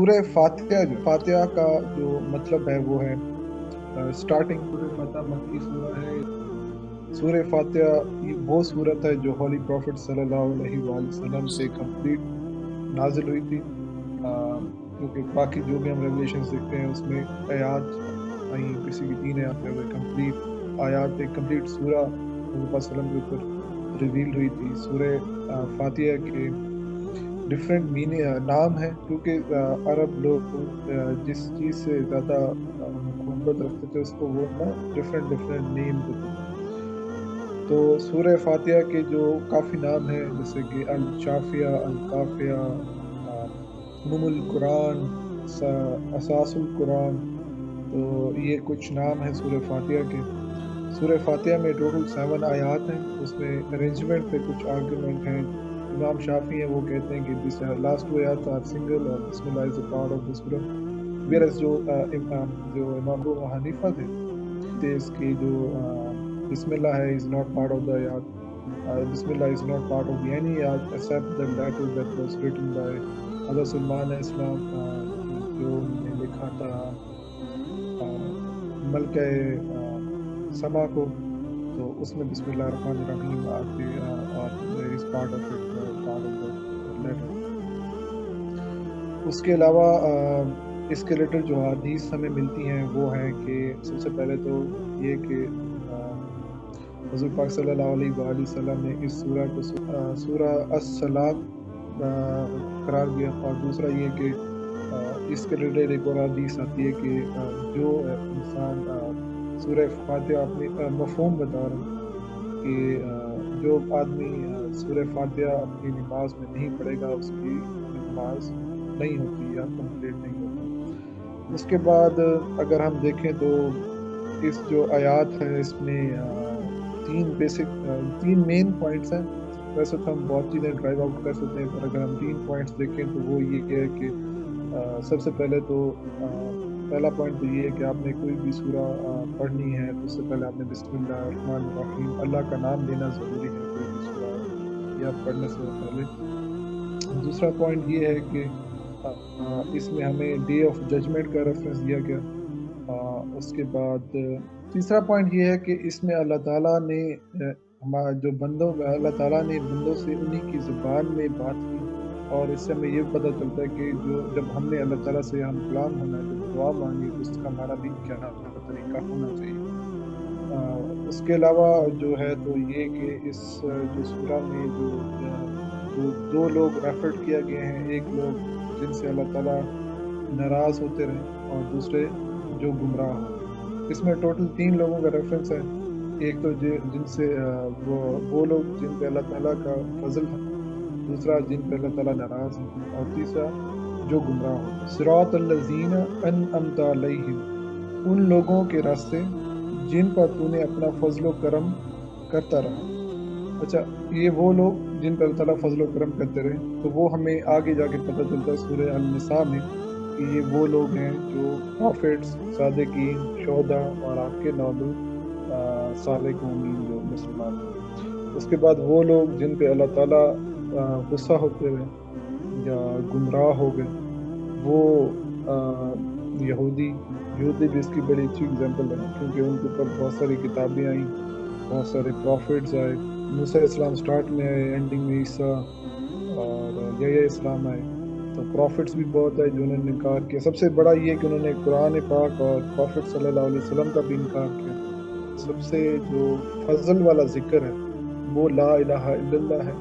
سورہ فاتحہ جو فاتحہ کا جو مطلب ہے وہ ہے سٹارٹنگ. سورہ فاتحہ مکی سورہ ہے. سورہ فاتحہ وہ صورت ہے جو ہولی پروفٹ صلی اللہ علیہ وآلہ وسلم سے کمپلیٹ نازل ہوئی تھی، کیونکہ باقی جو بھی ہم ریولیشنز دیکھتے ہیں اس میں آیات آئیں، کسی کی 3 آیات ہوئے کمپلیٹ آیات، ایک کمپلیٹ سورہ حضور پاک صلی اللہ علیہ وسلم کے اوپر ریویل ہوئی تھی. سورہ فاتحہ کے ڈفرینٹ نام ہے، کیونکہ عرب لوگ جس چیز سے زیادہ محبت رکھتے تھے اس کو وہ نا ڈفرینٹ نیم دیتے تھے. تو سورہ فاتحہ کے جو کافی نام ہیں، جیسے کہ الشافیہ، الکافیہ، القرآن، اساس القرآن. تو یہ کچھ نام ہیں سورہ فاتحہ کے. سورہ فاتحہ میں ٹوٹل 7 آیات ہیں. اس میں ارینجمنٹ پہ کچھ آرگومنٹ ہیں. امام شافعی ہیں، وہ کہتے ہیں کہ لاسٹ 2 آیات آر سنگل اور بسم اللہ از اے پارٹ آف دا سورہ. ویئرز جو امام ابو حنیفہ تھے اس کی جو بسم اللہ ہے is not part of the آیات. بسم اللہ is not part of any آیات except the letter that was written by حضرت سلمان اسلام، جو نے لکھا تھا ملکہ سما کو. تو اس میں بسم اللہ الرحمن الرحیم آتی اور اس پارٹ آف دا لیٹر. اس کے علاوہ اس کے ریلیٹڈ جو حدیث ہمیں ملتی ہیں وہ ہیں کہ سب سے پہلے تو یہ کہ حضور پاک صلی اللہ علیہ وآلہ وسلم نے اس سورہ کو سورہ الصلاۃ قرار دیا. اور دوسرا یہ کہ اس کے ریلیٹڈ ایک اور حدیث آتی ہے کہ جو انسان سورہ فاتحہ اپنی مفہوم بتا رہا ہوں کہ جو آدمی سورہ فاتحہ اپنی نماز میں نہیں پڑھے گا اس کی نماز نہیں ہوتی یا کمپلیٹ نہیں ہوتی. اس کے بعد اگر ہم دیکھیں تو اس جو آیات ہیں اس میں 3 مین پوائنٹس ہیں. ویسے تو ہم بہت چیزیں ڈرائیو آؤٹ کر سکتے ہیں، پر اگر ہم 3 پوائنٹس دیکھیں تو وہ یہ ہے کہ سب سے پہلے تو پہلا پوائنٹ تو یہ ہے کہ آپ نے کوئی بھی سورہ پڑھنی ہے تو اس سے پہلے آپ نے بسم اللہ الرحمن الرحیم اللہ کا نام لینا ضروری ہے کوئی بھی سورہ یا پڑھنے سے پہلے. دوسرا پوائنٹ یہ ہے کہ اس میں ہمیں ڈے آف ججمنٹ کا ریفرنس دیا گیا. اس کے بعد تیسرا پوائنٹ یہ ہے کہ اس میں اللہ تعالیٰ نے ہمارا جو اللہ تعالیٰ نے بندوں سے انہی کی زبان میں بات کی. اور اس سے ہمیں یہ پتہ چلتا ہے کہ جب ہم نے اللہ تعالیٰ سے ہم کلام ہونا ہے، جب دعا مانگی تو اس کا ہمارا بھی کیا طریقہ ہونا چاہیے. اس کے علاوہ جو ہے تو یہ کہ اس جو سورہ میں جو 2 لوگ ریفر کیا گئے ہیں، ایک لوگ جن سے اللہ تعالیٰ ناراض ہوتے رہے اور دوسرے جو گمراہ ہوں. اس میں ٹوٹل 3 لوگوں کا ریفرنس ہے. ایک تو جن سے وہ لوگ جن پہ اللہ تعالیٰ کا فضل ہے، دوسرا جن پہ اللہ تعالیٰ ناراض ہے، اور تیسرا جو گمراہ ہو. صراط الذین انعمت علیہم، ان لوگوں کے راستے جن پر تو نے اپنا فضل و کرم کرتا رہا. اچھا، یہ وہ لوگ جن پر اللہ تعالیٰ فضل و کرم کرتے رہے، تو وہ ہمیں آگے جا کے پتہ چلتا ہے سورہ النساء میں کہ یہ وہ لوگ ہیں جو پروفٹس، صادقین، شہداء اور آپ کے نابل صالح مومنین جو مسلمان ہیں. اس کے بعد وہ لوگ جن پہ اللہ تعالیٰ غصہ ہوتے رہے یا گمراہ ہو گئے، وہ یہودی بھی اس کی بڑی اچھی اگزامپل ہے، کیونکہ ان کے اوپر بہت ساری کتابیں آئیں، بہت سارے پروفٹس آئے. موسیٰ اسلام سٹارٹ میں آئے، اینڈنگ میں عیسیٰ اور یحییٰ اسلام آئے. تو پروفٹس بھی بہت آئے جو انہوں نے انکار کیا. سب سے بڑا یہ کہ انہوں نے قرآن پاک اور پروفٹ صلی اللہ علیہ وسلم کا بھی انکار کیا. سب سے جو فضل والا ذکر ہے وہ لا الہ الا اللہ ہے،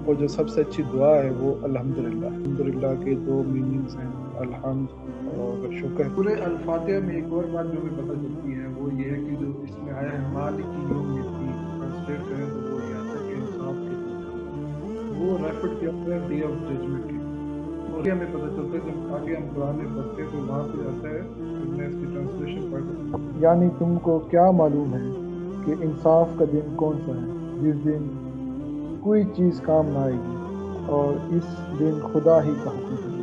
اور جو سب سے اچھی دعا ہے وہ الحمدللہ. الحمدللہ کے 2 میننگز ہیں، الحمد اور شکر. پورے الفاتحہ میں ایک اور بات جو ہمیں پتہ چلتی ہے وہ یہ ہے کہ جو اس میں آیا ہے مالک یوم الدین، ٹرانسلیٹ کریں تو وہ یہ آتا ہے کہ انصاف کے دن، وہ ریفر کیا ہوا ہے ڈے آف ججمنٹ کے. اور یہ ہمیں پتہ چلتا ہے جب آگے ہم قرآن میں پڑھتے ہیں تو وہاں پہ آتا ہے، میں اس کی ٹرانسلیشن پڑھ رہا ہوں. یعنی تم کو کیا معلوم ہے کہ انصاف کا دن کون سا ہے، جس دن کوئی چیز کام نہ آئے گی، اور اس دن خدا ہی کا حکم ہے.